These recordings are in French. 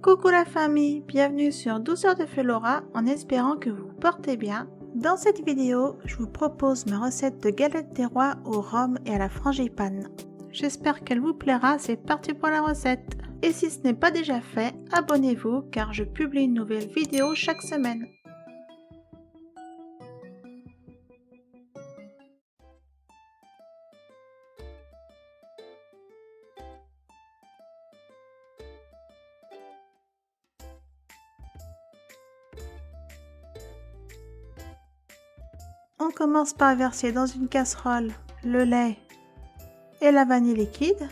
Coucou la famille, bienvenue sur Douceur de Feu Laura en espérant que vous vous portez bien. Dans cette vidéo, je vous propose ma recette de galettes des rois au rhum et à la frangipane. J'espère qu'elle vous plaira, c'est parti pour la recette. Et si ce n'est pas déjà fait, abonnez-vous car je publie une nouvelle vidéo chaque semaine. On commence par verser dans une casserole le lait et la vanille liquide.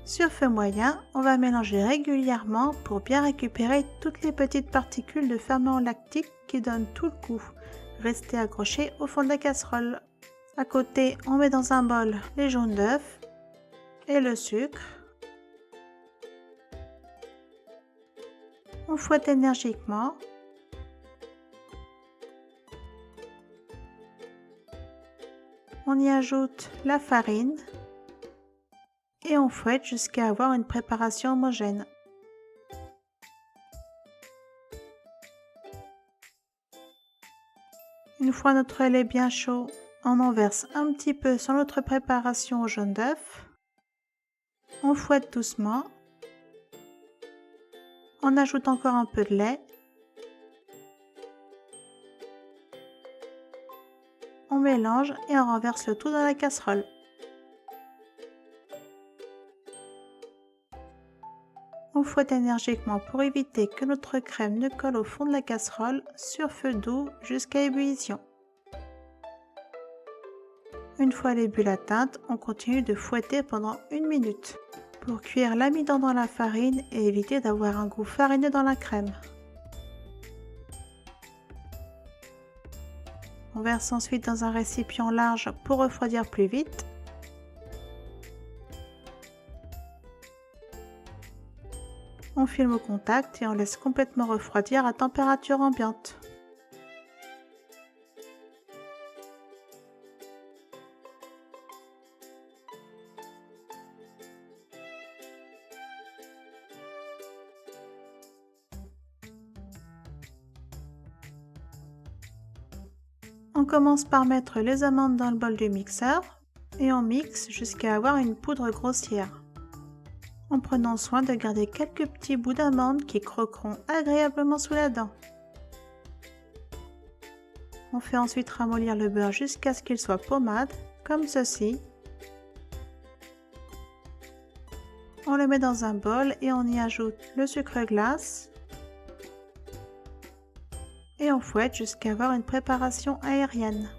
Sur feu moyen, on va mélanger régulièrement pour bien récupérer toutes les petites particules de ferment lactique qui donnent tout le goût. Restez accrochés au fond de la casserole. À côté, on met dans un bol les jaunes d'œufs et le sucre. On fouette énergiquement. On y ajoute la farine et on fouette jusqu'à avoir une préparation homogène. Une fois notre lait bien chaud, on en verse un petit peu sur notre préparation au jaune d'œuf. On fouette doucement. On ajoute encore un peu de lait. On mélange et on renverse le tout dans la casserole. On fouette énergiquement pour éviter que notre crème ne colle au fond de la casserole sur feu doux jusqu'à ébullition. Une fois les bulles atteintes, on continue de fouetter pendant 1 minute pour cuire l'amidon dans la farine et éviter d'avoir un goût farineux dans la crème. On verse ensuite dans un récipient large pour refroidir plus vite. On filme au contact et on laisse complètement refroidir à température ambiante. On commence par mettre les amandes dans le bol du mixeur et on mixe jusqu'à avoir une poudre grossière, en prenant soin de garder quelques petits bouts d'amandes qui croqueront agréablement sous la dent. On fait ensuite ramollir le beurre jusqu'à ce qu'il soit pommade, comme ceci. On le met dans un bol et on y ajoute le sucre glace et on fouette jusqu'à avoir une préparation aérienne.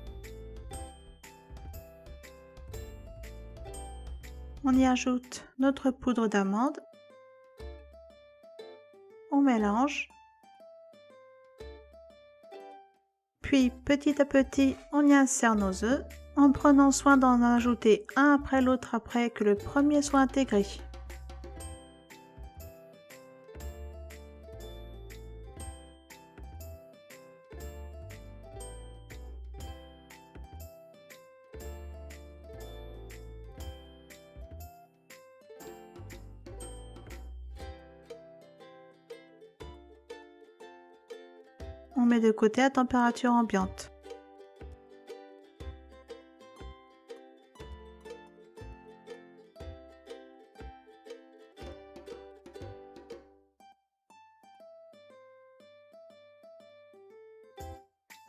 On y ajoute notre poudre d'amande. On mélange. Puis petit à petit, on y insère nos œufs en prenant soin d'en ajouter un après l'autre après que le premier soit intégré. On met de côté à température ambiante.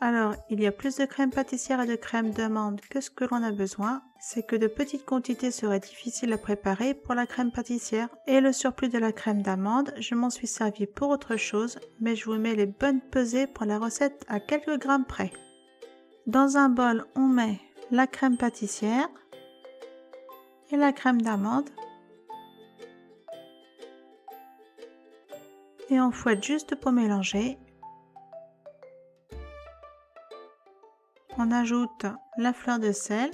Alors, il y a plus de crème pâtissière et de crème d'amande que ce que l'on a besoin. C'est que de petites quantités seraient difficiles à préparer pour la crème pâtissière. Et le surplus de la crème d'amande, je m'en suis servi pour autre chose, mais je vous mets les bonnes pesées pour la recette à quelques grammes près. Dans un bol, on met la crème pâtissière et la crème d'amande. Et on fouette juste pour mélanger. On ajoute la fleur de sel,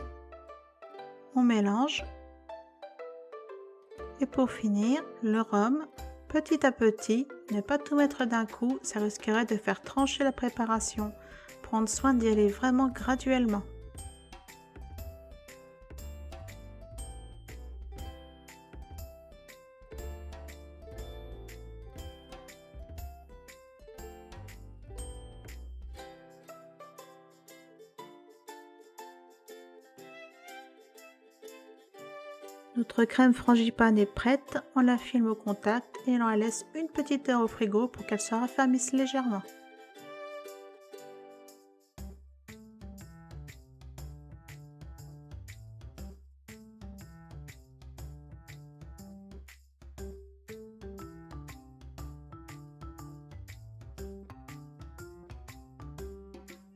on mélange et pour finir, le rhum, petit à petit, ne pas tout mettre d'un coup, ça risquerait de faire trancher la préparation. Prendre soin d'y aller vraiment graduellement. Notre crème frangipane est prête, on la filme au contact et on la laisse une petite heure au frigo pour qu'elle se raffermisse légèrement.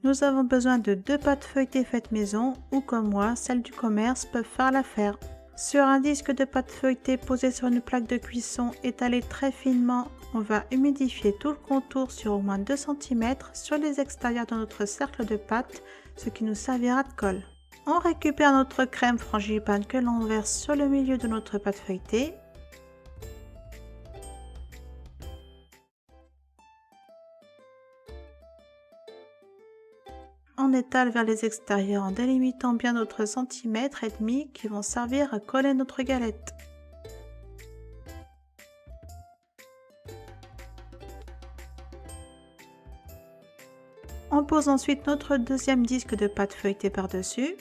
Nous avons besoin de 2 pâtes feuilletées faites maison ou comme moi, celles du commerce peuvent faire l'affaire. Sur un disque de pâte feuilletée posé sur une plaque de cuisson étalée très finement, on va humidifier tout le contour sur au moins 2 cm sur les extérieurs de notre cercle de pâte, ce qui nous servira de colle. On récupère notre crème frangipane que l'on verse sur le milieu de notre pâte feuilletée. On étale vers les extérieurs en délimitant bien notre centimètre et demi qui vont servir à coller notre galette. On pose ensuite notre deuxième disque de pâte feuilletée par-dessus.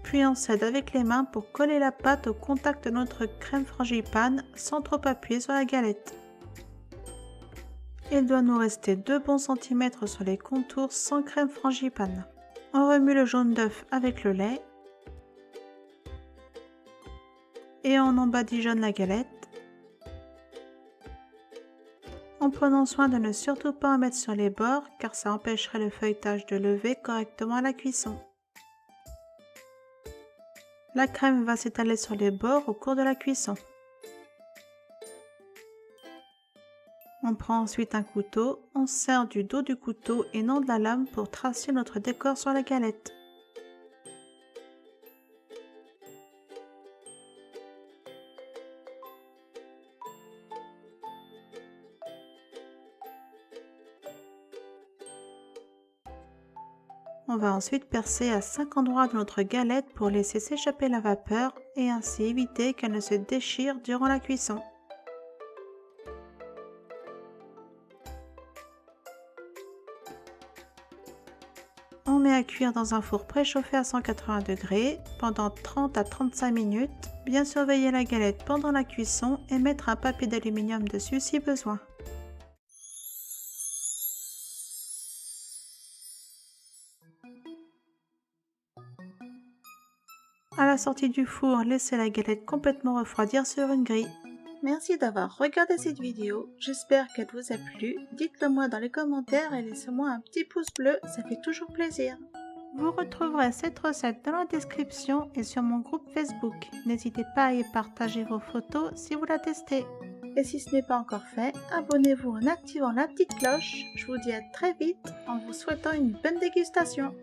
Puis on s'aide avec les mains pour coller la pâte au contact de notre crème frangipane sans trop appuyer sur la galette. Il doit nous rester 2 bons centimètres sur les contours sans crème frangipane. On remue le jaune d'œuf avec le lait et on embadigeonne la galette en prenant soin de ne surtout pas en mettre sur les bords car ça empêcherait le feuilletage de lever correctement à la cuisson. La crème va s'étaler sur les bords au cours de la cuisson. On prend ensuite un couteau, on sert du dos du couteau et non de la lame pour tracer notre décor sur la galette. On va ensuite percer à 5 endroits de notre galette pour laisser s'échapper la vapeur et ainsi éviter qu'elle ne se déchire durant la cuisson. On met à cuire dans un four préchauffé à 180 degrés pendant 30 à 35 minutes. Bien surveiller la galette pendant la cuisson et mettre un papier d'aluminium dessus si besoin. À la sortie du four, laissez la galette complètement refroidir sur une grille. Merci d'avoir regardé cette vidéo, j'espère qu'elle vous a plu. Dites-le moi dans les commentaires et laissez-moi un petit pouce bleu, ça fait toujours plaisir. Vous retrouverez cette recette dans la description et sur mon groupe Facebook. N'hésitez pas à y partager vos photos si vous la testez. Et si ce n'est pas encore fait, abonnez-vous en activant la petite cloche. Je vous dis à très vite en vous souhaitant une bonne dégustation.